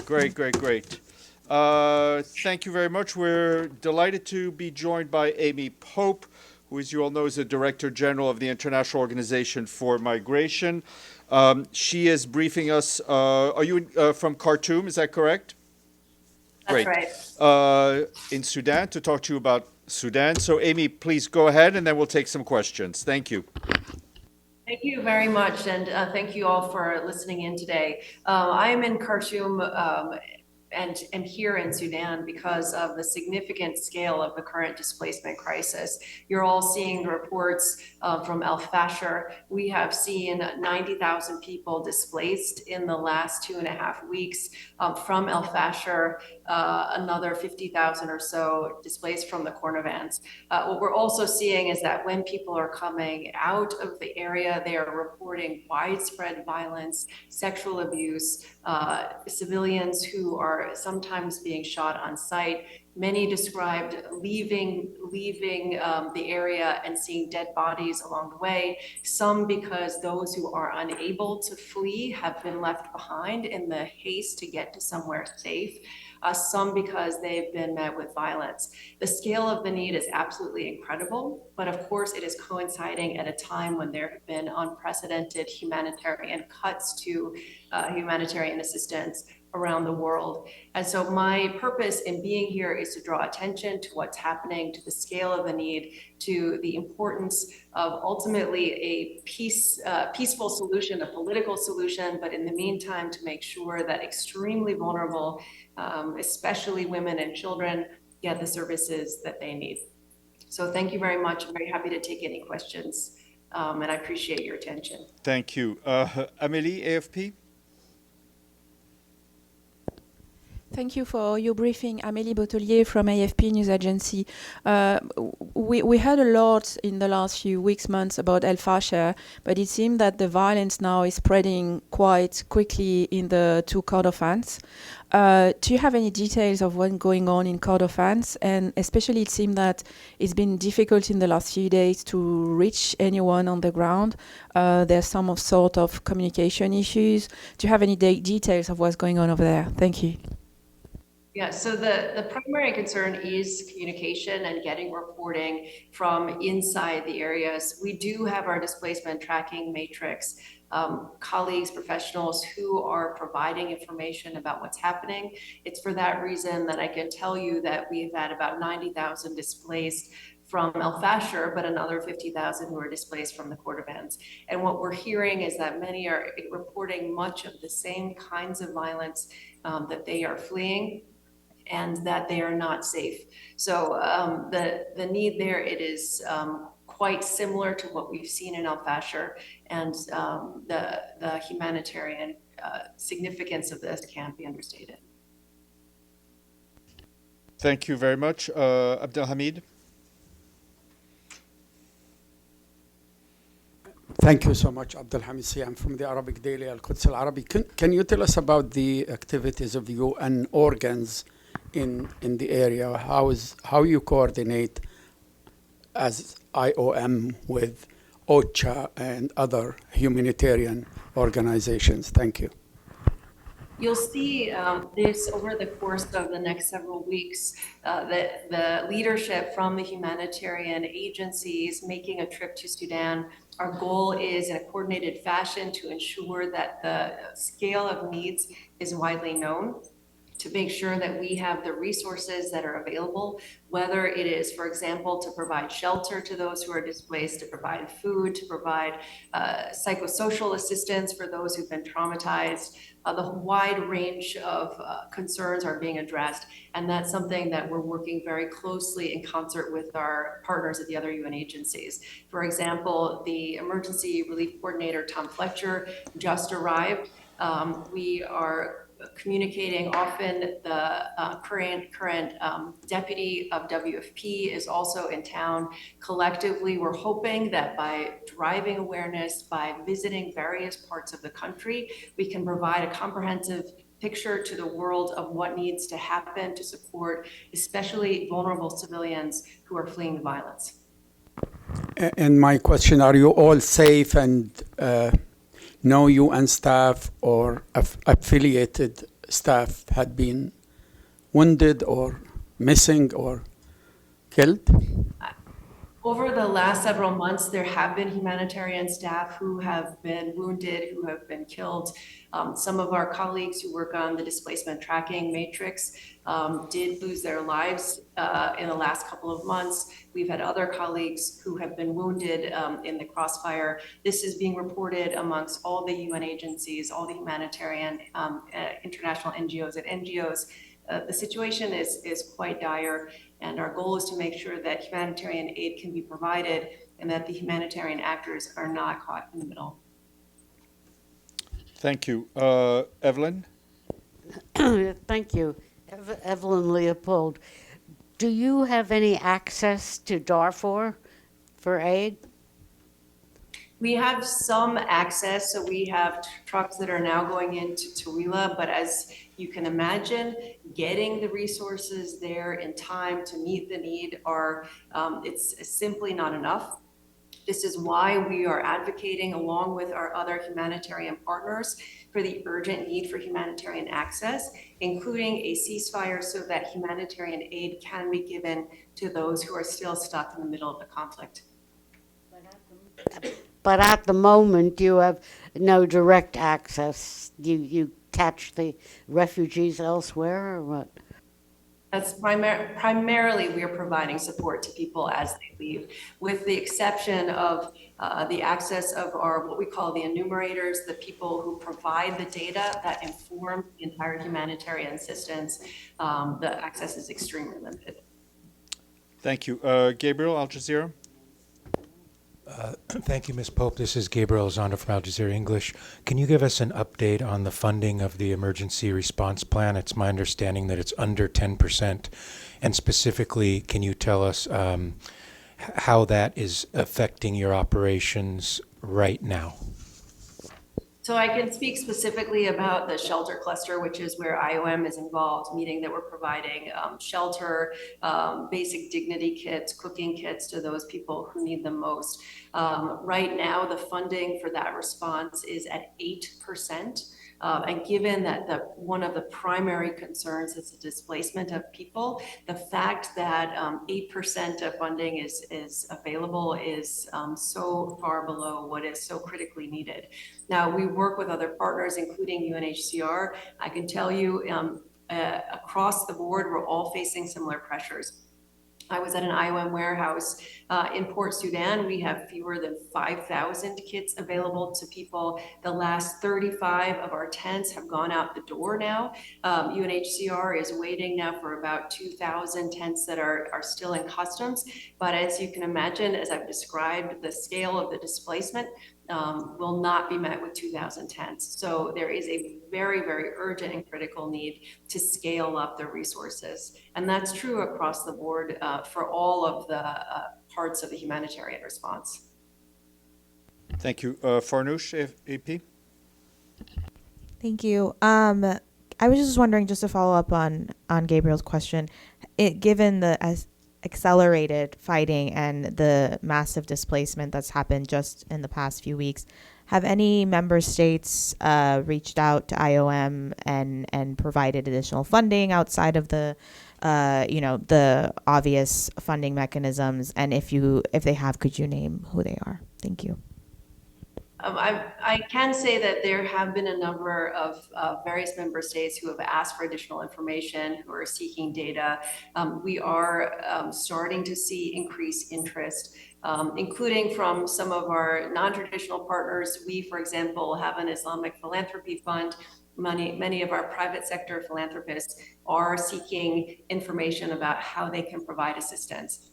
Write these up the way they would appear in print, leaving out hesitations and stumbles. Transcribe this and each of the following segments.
Great, great, great. Thank you very much. We're delighted to be joined by Amy Pope, who, as you all know, is the Director General of the International Organization for Migration. She is briefing us. Are you from Khartoum? Is that correct? That's Great. right. In Sudan, to talk to you about Sudan. So, Amy, please go ahead, and then we'll take some questions. Thank you. Thank you very much, and thank you all for listening in today. I am in Khartoum and am here in Sudan because of the significant scale of the current displacement crisis. You're all seeing the reports from El Fasher. We have seen 90,000 people displaced in the last 2.5 weeks from El Fasher, another 50,000 or so displaced from the Cornevans. What we're also seeing is that when people are coming out of the area, they are reporting widespread violence, sexual abuse, civilians who are sometimes being shot on site. Many described leaving the area and seeing dead bodies along the way. Some because those who are unable to flee have been left behind in the haste to get to somewhere safe. Some because they've been met with violence. The scale of the need is absolutely incredible, but of course it is coinciding at a time when there have been unprecedented humanitarian cuts to humanitarian assistance around the world. And so my purpose in being here is to draw attention to what's happening, to the scale of the need, to the importance of ultimately a peaceful solution, a political solution, but in the meantime, to make sure that extremely vulnerable, especially women and children, get the services that they need. So thank you very much. I'm very happy to take any questions, and I appreciate your attention. Thank you. Amélie, AFP? Thank you for your briefing. Amélie Bottelier from AFP News Agency. We heard a lot in the last few weeks, months about El Fasher, but it seems that the violence now is spreading quite quickly in the two Kordofans. Do you have any details of what's going on in Kordofans? And especially it seems that it's been difficult in the last few days to reach anyone on the ground. There's some sort of communication issues. Do you have any details of what's going on over there? Thank you. Yeah, so the primary concern is communication and getting reporting from inside the areas. We do have our displacement tracking matrix, colleagues, professionals who are providing information about what's happening. It's for that reason that I can tell you that we've had about 90,000 displaced from El Fasher, but another 50,000 who are displaced from the Kordofans. And what we're hearing is that many are reporting much of the same kinds of violence that they are fleeing, and that they are not safe. So the need there, it is quite similar to what we've seen in El Fasher, and the humanitarian significance of this can't be understated. Thank you very much. Abdelhamid? Thank you so much, Abdelhamid Si. I'm from the Arabic daily Al-Quds Al-Arabi. Can you tell us about the activities of the UN organs in the area? How you coordinate as IOM with OCHA and other humanitarian organizations? Thank you. You'll see this over the course of the next several weeks, that the leadership from the humanitarian agencies making a trip to Sudan. Our goal is in a coordinated fashion to ensure that the scale of needs is widely known, to make sure that we have the resources that are available, whether it is, for example, to provide shelter to those who are displaced, to provide food, to provide psychosocial assistance for those who've been traumatized. The wide range of concerns are being addressed, and that's something that we're working very closely in concert with our partners at the other UN agencies. For example, the Emergency Relief Coordinator, Tom Fletcher, just arrived. We are communicating often. The current deputy of WFP is also in town. Collectively, we're hoping that by driving awareness, by visiting various parts of the country, we can provide a comprehensive picture to the world of what needs to happen to support especially vulnerable civilians who are fleeing the violence. And my question, are you all safe and no UN staff or affiliated staff had been wounded or missing or killed? Over the last several months, there have been humanitarian staff who have been wounded, who have been killed. Some of our colleagues who work on the displacement tracking matrix did lose their lives in the last couple of months. We've had other colleagues who have been wounded in the crossfire. This is being reported amongst all the UN agencies, all the humanitarian international NGOs and NGOs. The situation is quite dire, and our goal is to make sure that humanitarian aid can be provided and that the humanitarian actors are not caught in the middle. Thank you. Evelyn? Thank you. Evelyn Leopold. Do you have any access to Darfur for aid? We have some access, so we have trucks that are now going into Tooele, but as you can imagine, getting the resources there in time to meet the need it's simply not enough. This is why we are advocating, along with our other humanitarian partners, for the urgent need for humanitarian access, including a ceasefire so that humanitarian aid can be given to those who are still stuck in the middle of the conflict. But at the moment, you have no direct access. You catch the refugees elsewhere, or what? That's primarily we are providing support to people as they leave, with the exception of the access of what we call the enumerators, the people who provide the data that inform the entire humanitarian assistance. The access is extremely limited. Thank you. Gabriel, Al Jazeera? Thank you, Ms. Pope. This is Gabriel Zondo from Al Jazeera English. Can you give us an update on the funding of the emergency response plan? It's my understanding that it's under 10%. And specifically, can you tell us how that is affecting your operations right now? So I can speak specifically about the shelter cluster, which is where IOM is involved, meaning that we're providing shelter, basic dignity kits, cooking kits to those people who need them most. Right now, the funding for that response is at 8%. And given that one of the primary concerns is the displacement of people, the fact that 8% of funding is available is so far below what is so critically needed. Now, we work with other partners, including UNHCR. I can tell you across the board, we're all facing similar pressures. I was at an IOM warehouse in Port Sudan. We have fewer than 5,000 kits available to people. The last 35 of our tents have gone out the door now. UNHCR is waiting now for about 2,000 tents that are still in customs. But as you can imagine, as I've described, the scale of the displacement will not be met with 2,000 tents. So there is a very, very urgent and critical need to scale up the resources. And that's true across the board for all of the parts of the humanitarian response. Thank you. Farnoosh, AP? Thank you. I was just wondering, just to follow up on Gabriel's question, given the accelerated fighting and the massive displacement that's happened just in the past few weeks, have any member states reached out to IOM and provided additional funding outside of the the obvious funding mechanisms? And if they have, could you name who they are? Thank you. I can say that there have been a number of various member states who have asked for additional information, who are seeking data. We are starting to see increased interest, including from some of our non-traditional partners. We, for example, have an Islamic philanthropy fund. Many of our private sector philanthropists are seeking information about how they can provide assistance.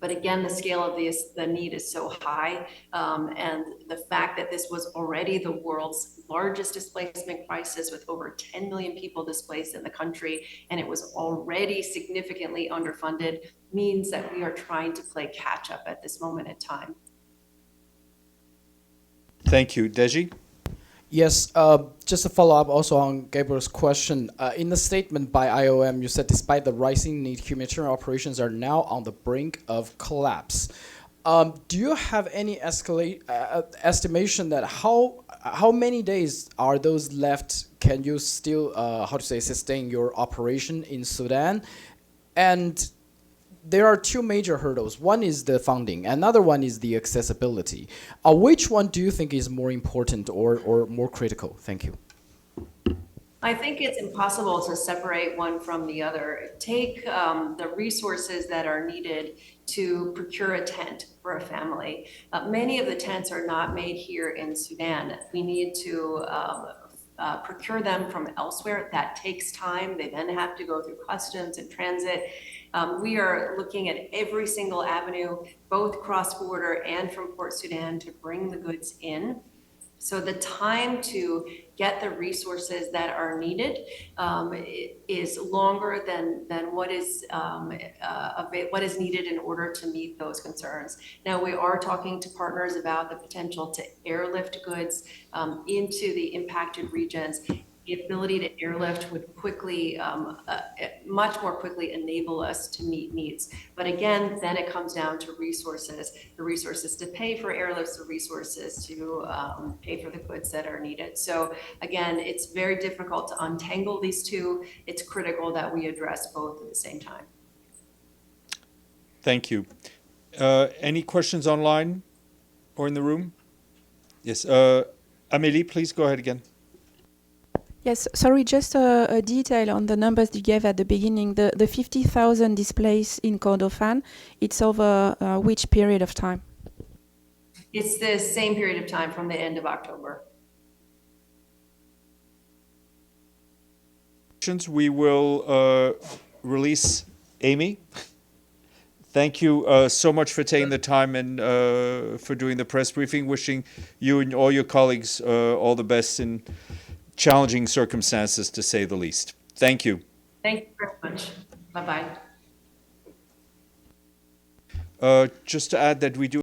But again, the scale of the need is so high, and the fact that this was already the world's largest displacement crisis with over 10 million people displaced in the country, and it was already significantly underfunded, means that we are trying to play catch up at this moment in time. Thank you. Deji? Yes, just to follow up also on Gabriel's question, in the statement by IOM, you said despite the rising need, humanitarian operations are now on the brink of collapse. Do you have any estimation that how many days are those left can you still, sustain your operation in Sudan? And there are two major hurdles. One is the funding, another one is the accessibility. Which one do you think is more important or more critical? Thank you. I think it's impossible to separate one from the other. Take the resources that are needed to procure a tent for a family. Many of the tents are not made here in Sudan. We need to procure them from elsewhere. That takes time. They then have to go through customs and transit. We are looking at every single avenue, both cross-border and from Port Sudan, to bring the goods in. So the time to get the resources that are needed is longer than what is needed in order to meet those concerns. Now, we are talking to partners about the potential to airlift goods into the impacted regions. The ability to airlift would quickly, much more quickly enable us to meet needs. But again, then it comes down to resources, the resources to pay for airlifts, the resources to pay for the goods that are needed. So again, it's very difficult to untangle these two. It's critical that we address both at the same time. Thank you. Any questions online or in the room? Yes. Amélie, please go ahead again. Yes, sorry, just a detail on the numbers you gave at the beginning. The 50,000 displaced in Kordofan, it's over which period of time? It's the same period of time from the end of October. We will release Amy. Thank you so much for taking the time and for doing the press briefing. Wishing you and all your colleagues all the best in challenging circumstances, to say the least. Thank you. Thank you very much. Bye-bye. Just to add that we do